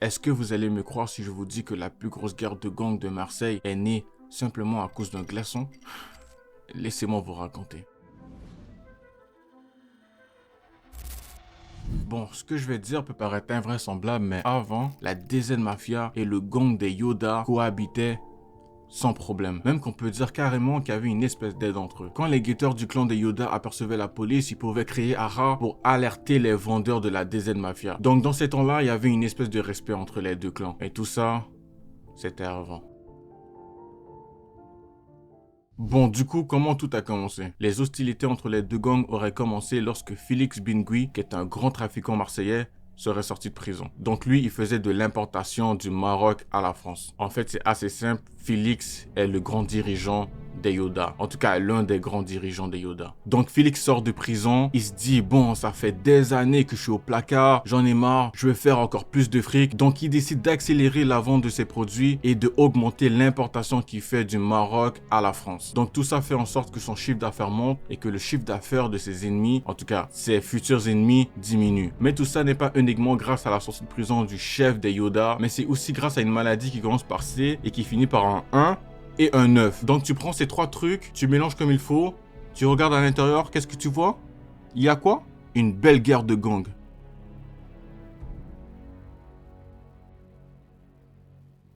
Est-ce que vous allez me croire si je vous dis que la plus grosse guerre de gang de Marseille est née simplement à cause d'un glaçon? Laissez-moi vous raconter. Bon, ce que je vais dire peut paraître invraisemblable, mais avant, la DZ Mafia et le gang des Yoda cohabitaient sans problème. Même qu'on peut dire carrément qu'il y avait une espèce d'aide entre eux. Quand les guetteurs du clan des Yoda apercevaient la police, ils pouvaient créer Ara pour alerter les vendeurs de la DZ Mafia. Donc dans ces temps-là, il y avait une espèce de respect entre les deux clans. Et tout ça, c'était avant. Bon, du coup, comment tout a commencé? Les hostilités entre les deux gangs auraient commencé lorsque Félix Bingui, qui est un grand trafiquant marseillais, serait sorti de prison. Donc lui, il faisait de l'importation du Maroc à la France. En fait, c'est assez simple. Félix est le grand dirigeant des Yoda. En tout cas, l'un des grands dirigeants des Yoda. Donc Félix sort de prison. Il se dit, bon, ça fait des années que je suis au placard. J'en ai marre. Je vais faire encore plus de fric. Donc il décide d'accélérer la vente de ses produits et de augmenter l'importation qu'il fait du Maroc à la France. Donc tout ça fait en sorte que son chiffre d'affaires monte et que le chiffre d'affaires de ses ennemis, en tout cas ses futurs ennemis, diminue. Mais tout ça n'est pas uniquement grâce à la sortie de prison du chef des Yoda, mais c'est aussi grâce à une maladie qui commence par C et qui finit par un 1 et un 9. Donc tu prends ces trois trucs, tu mélanges comme il faut, tu regardes à l'intérieur, qu'est-ce que tu vois? Il y a quoi? Une belle guerre de gangs.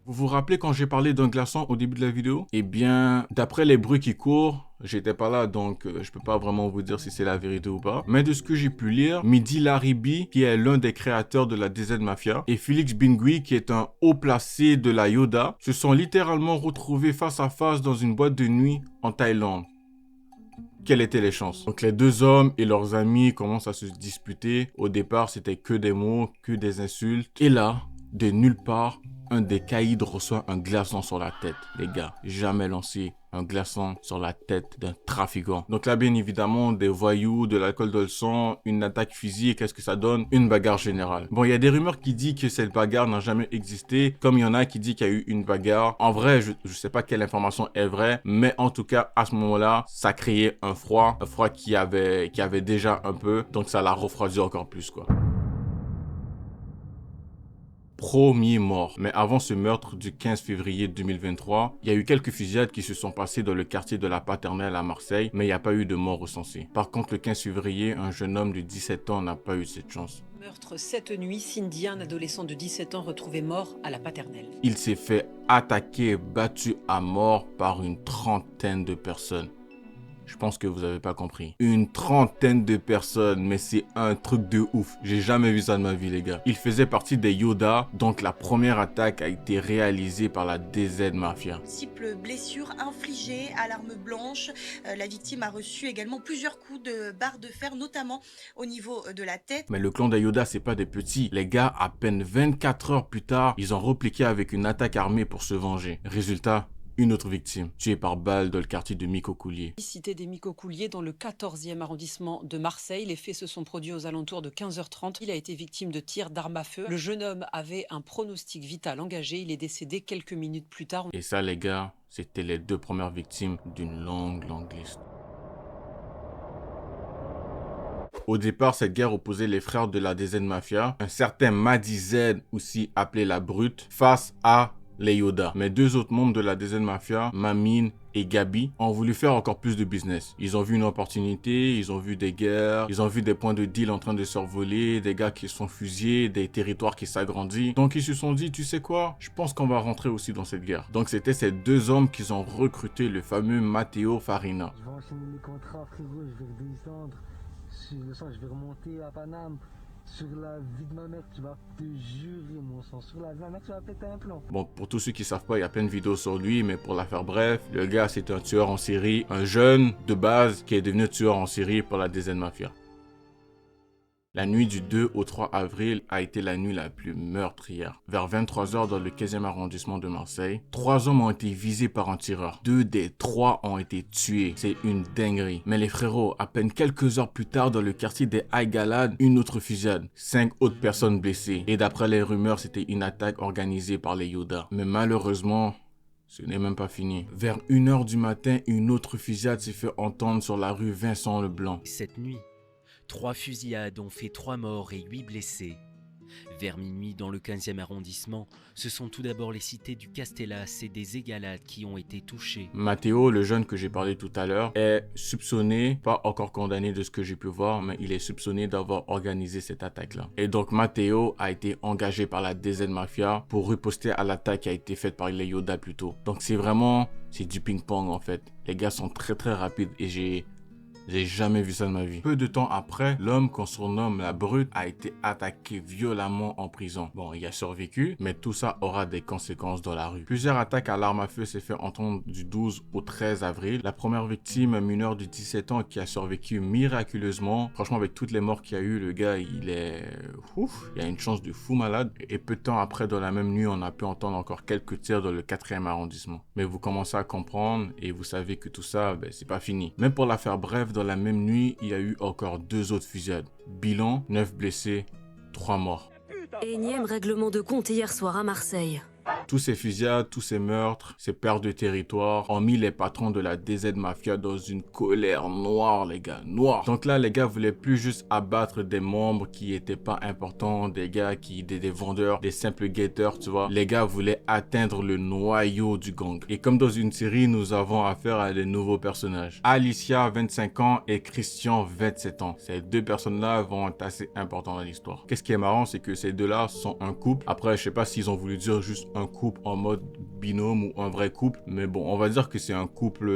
Vous vous rappelez quand j'ai parlé d'un glaçon au début de la vidéo? Eh bien, d'après les bruits qui courent, j'étais pas là, donc je peux pas vraiment vous dire si c'est la vérité ou pas. Mais de ce que j'ai pu lire, Midi Laribi, qui est l'un des créateurs de la DZ Mafia, et Félix Bingui, qui est un haut placé de la Yoda, se sont littéralement retrouvés face à face dans une boîte de nuit en Thaïlande. Quelles étaient les chances? Donc les deux hommes et leurs amis commencent à se disputer. Au départ, c'était que des mots, que des insultes. Et là, de nulle part, un des caïds reçoit un glaçon sur la tête. Les gars, jamais lancé un glaçon sur la tête d'un trafiquant. Donc là, bien évidemment, des voyous, de l'alcool dans le sang, une attaque physique, qu'est-ce que ça donne? Une bagarre générale. Bon, il y a des rumeurs qui disent que cette bagarre n'a jamais existé, comme il y en a qui disent qu'il y a eu une bagarre. En vrai, je sais pas quelle information est vraie, mais en tout cas, à ce moment-là, ça créait un froid qui avait déjà un peu, donc ça l'a refroidi encore plus, quoi. Premier mort. Mais avant ce meurtre du 15 février 2023, il y a eu quelques fusillades qui se sont passées dans le quartier de la Paternelle à Marseille, mais il n'y a pas eu de mort recensée. Par contre, le 15 février, un jeune homme de 17 ans n'a pas eu cette chance. Meurtre cette nuit, Cindy, un adolescent de 17 ans retrouvé mort à la Paternelle. Il s'est fait attaquer et battu à mort par une trentaine de personnes. Je pense que vous n'avez pas compris. Une trentaine de personnes, mais c'est un truc de ouf. J'ai jamais vu ça de ma vie, les gars. Il faisait partie des Yoda, donc la première attaque a été réalisée par la DZ Mafia. Multiples blessures infligées à l'arme blanche. La victime a reçu également plusieurs coups de barre de fer, notamment au niveau de la tête. Mais le clan des Yoda, c'est pas des petits. Les gars, à peine 24 heures plus tard, ils ont repliqué avec une attaque armée pour se venger. Résultat, une autre victime, tuée par balle dans le quartier de Micocoulier. Cité des Micocouliers dans le 14e arrondissement de Marseille. Les faits se sont produits aux alentours de 15h30. Il a été victime de tirs d'armes à feu. Le jeune homme avait un pronostic vital engagé. Il est décédé quelques minutes plus tard. Et ça, les gars, c'était les deux premières victimes d'une longue liste. Au départ, cette guerre opposait les frères de la DZ Mafia, un certain Madi Z, aussi appelé la Brute, face à les Yoda. Mais deux autres membres de la DZ Mafia, Mamine et Gabi, ont voulu faire encore plus de business. Ils ont vu une opportunité, ils ont vu des guerres, ils ont vu des points de deal en train de survoler, des gars qui sont fusillés, des territoires qui s'agrandissent. Donc ils se sont dit, tu sais quoi, je pense qu'on va rentrer aussi dans cette guerre. Donc c'était ces deux hommes qu'ils ont recruté, le fameux Matteo Farina. Je vais enchaîner mes contrats, frérot, je vais redescendre. Le soir, je vais remonter à Paname. Sur la vie de ma mère, tu vas te jurer, mon sang. Sur la vie de ma mère, tu vas péter un plan. Bon, pour tous ceux qui savent pas, il y a plein de vidéos sur lui, mais pour la faire bref, le gars, c'est un tueur en série, un jeune de base qui est devenu tueur en série pour la DZ Mafia. La nuit du 2 au 3 avril a été la nuit la plus meurtrière. Vers 23 h dans le 15e arrondissement de Marseille, 3 hommes ont été visés par un tireur. 2 des 3 ont été tués. C'est une dinguerie. Mais les frérots, à peine quelques heures plus tard dans le quartier des Aïgalades, une autre fusillade. 5 autres personnes blessées. Et d'après les rumeurs, c'était une attaque organisée par les Yoda. Mais malheureusement, ce n'est même pas fini. Vers 1 h du matin, une autre fusillade s'est fait entendre sur la rue Vincent Leblanc. Cette nuit, 3 fusillades ont fait 3 morts et 8 blessés. Vers minuit, dans le 15e arrondissement, ce sont tout d'abord les cités du Castellas et des Égalades qui ont été touchées. Matteo, le jeune que j'ai parlé tout à l'heure, est soupçonné, pas encore condamné de ce que j'ai pu voir, mais il est soupçonné d'avoir organisé cette attaque-là. Et donc Matteo a été engagé par la DZ Mafia pour riposter à l'attaque qui a été faite par les Yoda plus tôt. Donc c'est du ping-pong en fait. Les gars sont très très rapides et j'ai jamais vu ça de ma vie. Peu de temps après, l'homme qu'on surnomme la Brute a été attaqué violemment en prison. Bon, il a survécu, mais tout ça aura des conséquences dans la rue. Plusieurs attaques à l'arme à feu s'est fait entendre du 12 au 13 avril. La première victime, un mineur de 17 ans qui a survécu miraculeusement. Franchement, avec toutes les morts qu'il y a eu, le gars, il a une chance de fou malade. Et peu de temps après, dans la même nuit, on a pu entendre encore quelques tirs dans le 4e arrondissement. Mais vous commencez à comprendre et vous savez que tout ça, c'est pas fini. Même pour la faire brève, dans la même nuit, il y a eu encore 2 autres fusillades. Bilan, 9 blessés, 3 morts. Énième règlement de compte hier soir à Marseille. Tous ces fusillades, tous ces meurtres, ces pertes de territoire ont mis les patrons de la DZ Mafia dans une colère noire, les gars, noire. Donc là, les gars voulaient plus juste abattre des membres qui étaient pas importants, des gars des vendeurs, des simples guetteurs, tu vois. Les gars voulaient atteindre le noyau du gang. Et comme dans une série, nous avons affaire à des nouveaux personnages. Alicia, 25 ans, et Christian, 27 ans. Ces 2 personnes-là vont être assez importantes dans l'histoire. Qu'est-ce qui est marrant, c'est que ces 2-là sont un couple. Après, je sais pas s'ils ont voulu dire juste un couple en mode binôme ou un vrai couple, mais bon, on va dire que c'est un couple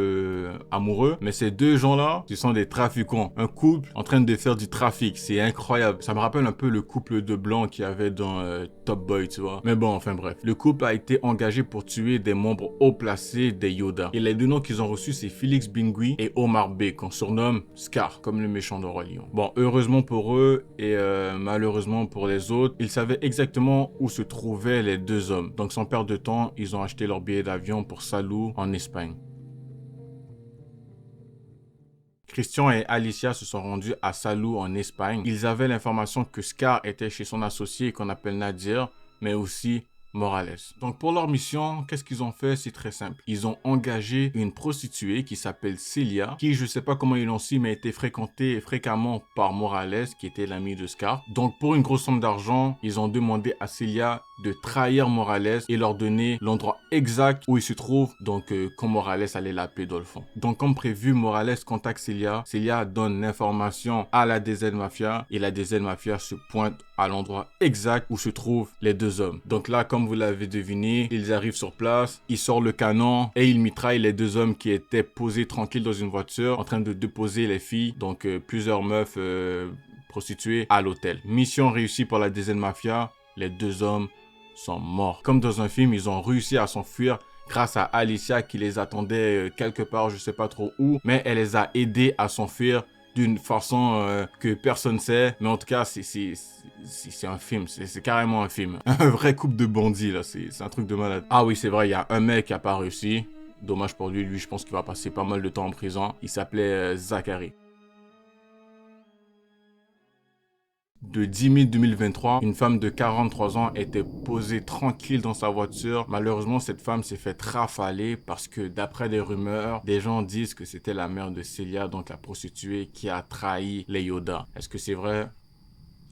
amoureux. Mais ces 2 gens-là, ce sont des trafiquants. Un couple en train de faire du trafic, c'est incroyable. Ça me rappelle un peu le couple de blancs qu'il y avait dans Top Boy, tu vois. Mais bon, enfin bref. Le couple a été engagé pour tuer des membres haut placés des Yoda. Et les 2 noms qu'ils ont reçus, c'est Félix Bingui et Omar B, qu'on surnomme Scar, comme le méchant de Roi Lion. Bon, heureusement pour eux et malheureusement pour les autres, ils savaient exactement où se trouvaient les 2 hommes. Donc sans perdre de temps, ils ont acheté leur billet d'avion pour Salou en Espagne. Christian et Alicia se sont rendus à Salou en Espagne. Ils avaient l'information que Scar était chez son associé qu'on appelle Nadir, mais aussi Morales. Donc pour leur mission, qu'est-ce qu'ils ont fait? C'est très simple. Ils ont engagé une prostituée qui s'appelle Celia, qui je sais pas comment ils l'ont su, mais était fréquentée fréquemment par Morales, qui était l'ami de Scar. Donc pour une grosse somme d'argent, ils ont demandé à Celia de trahir Morales et leur donner l'endroit exact où il se trouve, donc quand Morales allait l'appeler dans le fond. Donc comme prévu, Morales contacte Celia. Celia donne l'information à la DZ Mafia et la DZ Mafia se pointe à l'endroit exact où se trouvent les 2 hommes. Donc là, comme vous l'avez deviné, ils arrivent sur place, ils sortent le canon et ils mitraillent les 2 hommes qui étaient posés tranquilles dans une voiture en train de déposer les filles, donc plusieurs meufs prostituées à l'hôtel. Mission réussie pour la DZ Mafia, les 2 hommes sont morts. Comme dans un film, ils ont réussi à s'enfuir grâce à Alicia qui les attendait quelque part, je sais pas trop où, mais elle les a aidés à s'enfuir d'une façon que personne sait, mais en tout cas c'est un film, c'est carrément un film. Un vrai couple de bandits là, c'est un truc de malade. Ah oui, c'est vrai, il y a un mec qui a pas réussi, dommage pour lui, je pense qu'il va passer pas mal de temps en prison. Il s'appelait Zachary. De 10 mai 2023, une femme de 43 ans était posée tranquille dans sa voiture. Malheureusement, cette femme s'est fait rafaler parce que d'après des rumeurs, des gens disent que c'était la mère de Celia, donc la prostituée, qui a trahi les Yoda. Est-ce que c'est vrai?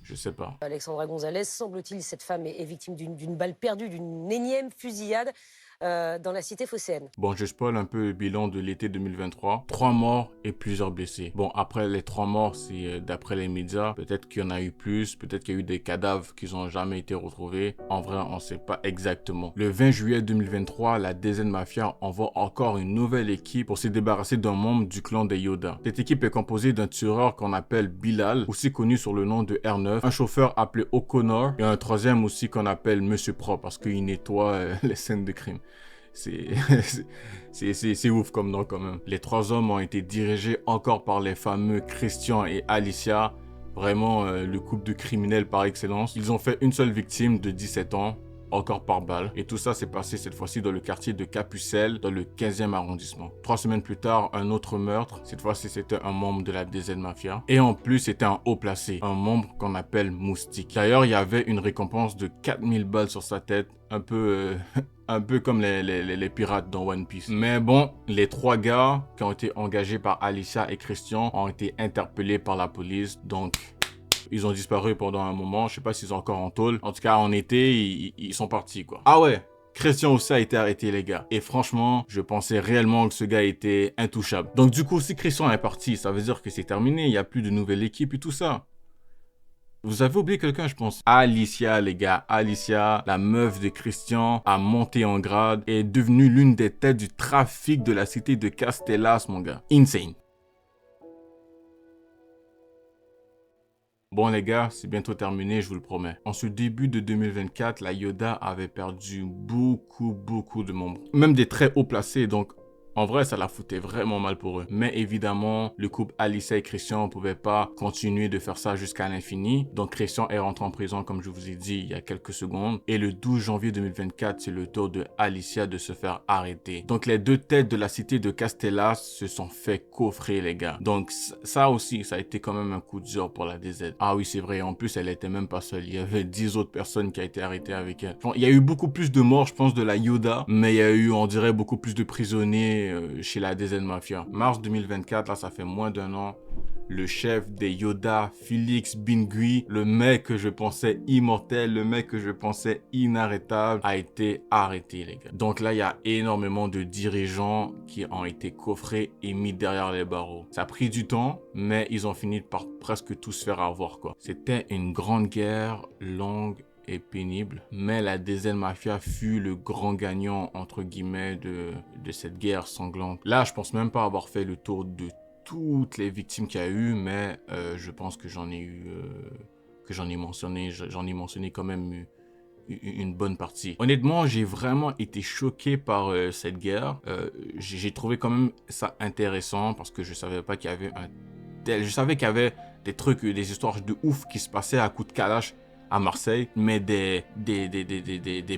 Je sais pas. Alexandra Gonzalez, semble-t-il, cette femme est victime d'une balle perdue, d'une énième fusillade dans la cité phocéenne. Bon, je spoil un peu le bilan de l'été 2023. 3 morts et plusieurs blessés. Bon, après les 3 morts, c'est d'après les médias. Peut-être qu'il y en a eu plus. Peut-être qu'il y a eu des cadavres qui n'ont jamais été retrouvés. En vrai, on ne sait pas exactement. Le 20 juillet 2023, la DZ Mafia envoie encore une nouvelle équipe pour se débarrasser d'un membre du clan des Yoda. Cette équipe est composée d'un tueur qu'on appelle Bilal, aussi connu sur le nom de R9, un chauffeur appelé O'Connor et un 3e aussi qu'on appelle Monsieur Pro parce qu'il nettoie les scènes de crime. C'est ouf comme nom quand même. Les 3 hommes ont été dirigés encore par les fameux Christian et Alicia. Vraiment le couple de criminels par excellence. Ils ont fait une seule victime de 17 ans, encore par balle. Et tout ça s'est passé cette fois-ci dans le quartier de Capucelles, dans le 15e arrondissement. 3 semaines plus tard, un autre meurtre. Cette fois-ci, c'était un membre de la DZ Mafia. Et en plus, c'était un haut placé, un membre qu'on appelle Moustique. D'ailleurs, il y avait une récompense de 4000 balles sur sa tête, un peu comme les pirates dans One Piece. Mais bon, les 3 gars qui ont été engagés par Alicia et Christian ont été interpellés par la police. Donc, Ils ont disparu pendant un moment. Je sais pas s'ils sont encore en tôle. En tout cas, en été, ils sont partis, quoi. Ah ouais, Christian aussi a été arrêté, les gars. Et franchement, je pensais réellement que ce gars était intouchable. Donc du coup, si Christian est parti, ça veut dire que c'est terminé. Il n'y a plus de nouvelle équipe et tout ça. Vous avez oublié quelqu'un, je pense. Alicia, les gars. Alicia, la meuf de Christian, a monté en grade et est devenue l'une des têtes du trafic de la cité de Castellas, mon gars. Insane. Bon les gars, c'est bientôt terminé, je vous le promets. En ce début de 2024, la Yoda avait perdu beaucoup de membres. Même des très haut placés, donc en vrai, ça la foutait vraiment mal pour eux. Mais évidemment, le couple Alicia et Christian ne pouvait pas continuer de faire ça jusqu'à l'infini. Donc Christian est rentré en prison, comme je vous ai dit il y a quelques secondes. Et le 12 janvier 2024, c'est le tour de Alicia de se faire arrêter. Donc les deux têtes de la cité de Castellas se sont fait coffrer, les gars. Donc ça aussi, ça a été quand même un coup dur pour la DZ. Ah oui, c'est vrai. En plus, elle était même pas seule. Il y avait 10 autres personnes qui ont été arrêtées avec elle. Bon, il y a eu beaucoup plus de morts, je pense, de la Yoda. Mais il y a eu, on dirait, beaucoup plus de prisonniers chez la DZ Mafia. Mars 2024, là, ça fait moins d'un an. Le chef des Yoda, Félix Bingui, le mec que je pensais immortel, le mec que je pensais inarrêtable, a été arrêté, les gars. Donc là, il y a énormément de dirigeants qui ont été coffrés et mis derrière les barreaux. Ça a pris du temps, mais ils ont fini par presque tous se faire avoir, quoi. C'était une grande guerre longue et pénible, mais la DZ Mafia fut le grand gagnant entre guillemets de cette guerre sanglante. Là, je pense même pas avoir fait le tour de toutes les victimes qu'il y a eu, mais je pense que j'en ai eu, j'en ai mentionné quand même une bonne partie. Honnêtement, j'ai vraiment été choqué par cette guerre. J'ai trouvé quand même ça intéressant parce que je savais pas qu'il y avait je savais qu'il y avait des trucs, des histoires de ouf qui se passaient à coups de calache à Marseille, mais des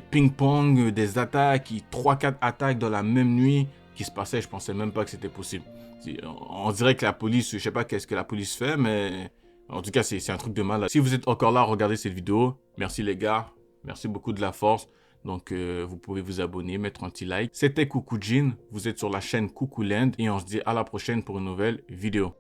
ping-pong, des attaques, 3-4 attaques dans la même nuit qui se passaient, je pensais même pas que c'était possible. On dirait que la police, je sais pas qu'est-ce que la police fait, mais en tout cas, c'est un truc de malade. Si vous êtes encore là à regarder cette vidéo, merci les gars, merci beaucoup de la force. Donc, vous pouvez vous abonner, mettre un petit like. C'était Coucou Jean, vous êtes sur la chaîne Coucou Land et on se dit à la prochaine pour une nouvelle vidéo.